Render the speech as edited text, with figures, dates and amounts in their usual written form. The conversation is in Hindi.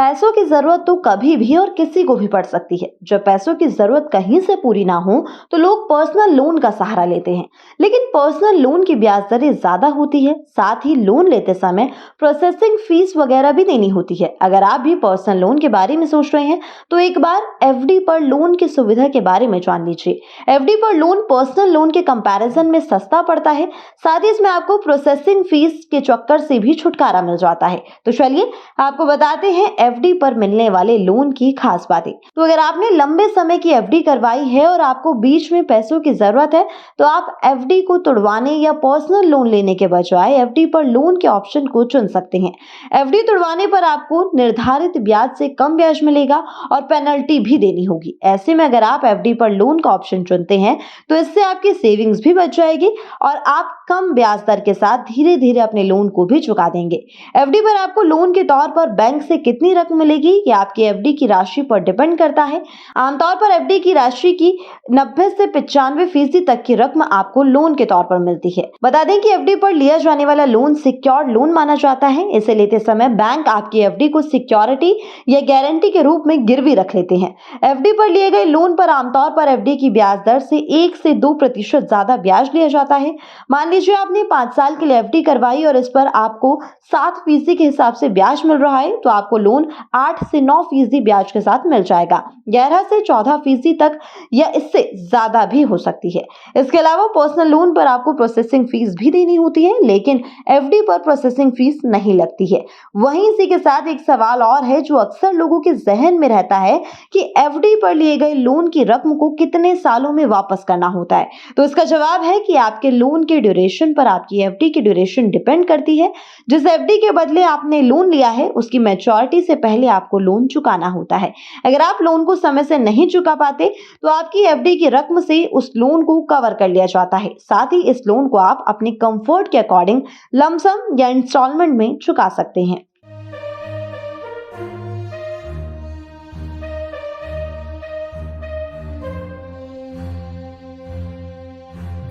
पैसों की जरूरत तो कभी भी और किसी को भी पड़ सकती है। जब पैसों की जरूरत कहीं से पूरी ना हो तो लोग पर्सनल लोन का सहारा लेते हैं, लेकिन पर्सनल लोन की ब्याज दरें ज्यादा होती है। साथ ही लोन लेते समय प्रोसेसिंग फीस वगैरह भी देनी होती है। अगर आप भी पर्सनल लोन के बारे में सोच रहे हैं तो एक बार एफडी पर लोन की सुविधा के बारे में जान लीजिए। एफडी पर लोन पर्सनल लोन के कंपैरिजन में सस्ता पड़ता है। साथ ही इसमें आपको प्रोसेसिंग फीस के चक्कर से भी छुटकारा मिल जाता है। तो चलिए आपको बताते हैं एफडी पर मिलने वाले लोन की खास बातें। तो अगर आपने लंबे समय की एफडी करवाई है और आपको बीच में पैसों की जरूरत है तो आप एफडी को तुड़वाने या पर्सनल लोन लेने के बजाय एफडी पर लोन के ऑप्शन को चुन सकते हैं। एफडी तुड़वाने पर आपको निर्धारित ब्याज से कम ब्याज मिलेगा और पेनल्टी भी देनी होगी। ऐसे में अगर आप एफडी पर लोन का ऑप्शन चुनते हैं तो इससे आपकी सेविंग्स भी बच जाएगी और आप कम ब्याज दर के साथ धीरे धीरे अपने लोन को भी चुका देंगे। एफडी पर आपको लोन के तौर पर बैंक से कितनी रकम मिलेगी ये आपकी एफडी की राशि पर डिपेंड करता है। आमतौर पर एफडी की राशि की 90 से 95% तक की रकम आपको लोन के तौर पर मिलती है। बता दें कि एफडी पर लिया जाने वाला लोन सिक्योर्ड लोन माना जाता है। इसे लेते समय बैंक आपकी एफडी को सिक्योरिटी या गारंटी के रूप में गिरवी रख लेते हैं। एफडी पर लिए गए लोन पर आमतौर पर एफडी की ब्याज दर से 1 से 2% ज्यादा ब्याज लिया जाता है। मान लीजिए आपने 5 साल के लिए एफडी करवाई और इस पर आपको 7% के हिसाब से ब्याज मिल रहा है तो आपको लोन 8 से 9% ब्याज के साथ मिल जाएगा। 11 से 14% तक या इससे ज्यादा भी हो सकती है। इसके अलावा पर्सनल लोन पर आपको प्रोसेसिंग फीस भी देनी होती है, लेकिन एफडी पर प्रोसेसिंग फीस नहीं लगती है। वहीं इसी के साथ एक सवाल और है जो अक्सर लोगों के जहन में रहता है कि एफडी पर लिए गए लोन की रकम को कितने सालों में वापस करना होता है। तो इसका जवाब है कि आपके लोन के ड्यूरेशन पर आपकी एफडी की ड्यूरेशन डिपेंड करती है। जिस एफडी के बदले आपने लोन लिया है उसकी मैच्योरिटी से पहले आपको लोन चुकाना होता है। अगर आप लोन को समय से नहीं चुका पाते तो आपकी एफडी की रकम से उस लोन को कवर कर लिया जाता है। साथ ही इस लोन को आप अपने कंफर्ट के अकॉर्डिंग लमसम या इंस्टॉलमेंट में चुका सकते हैं।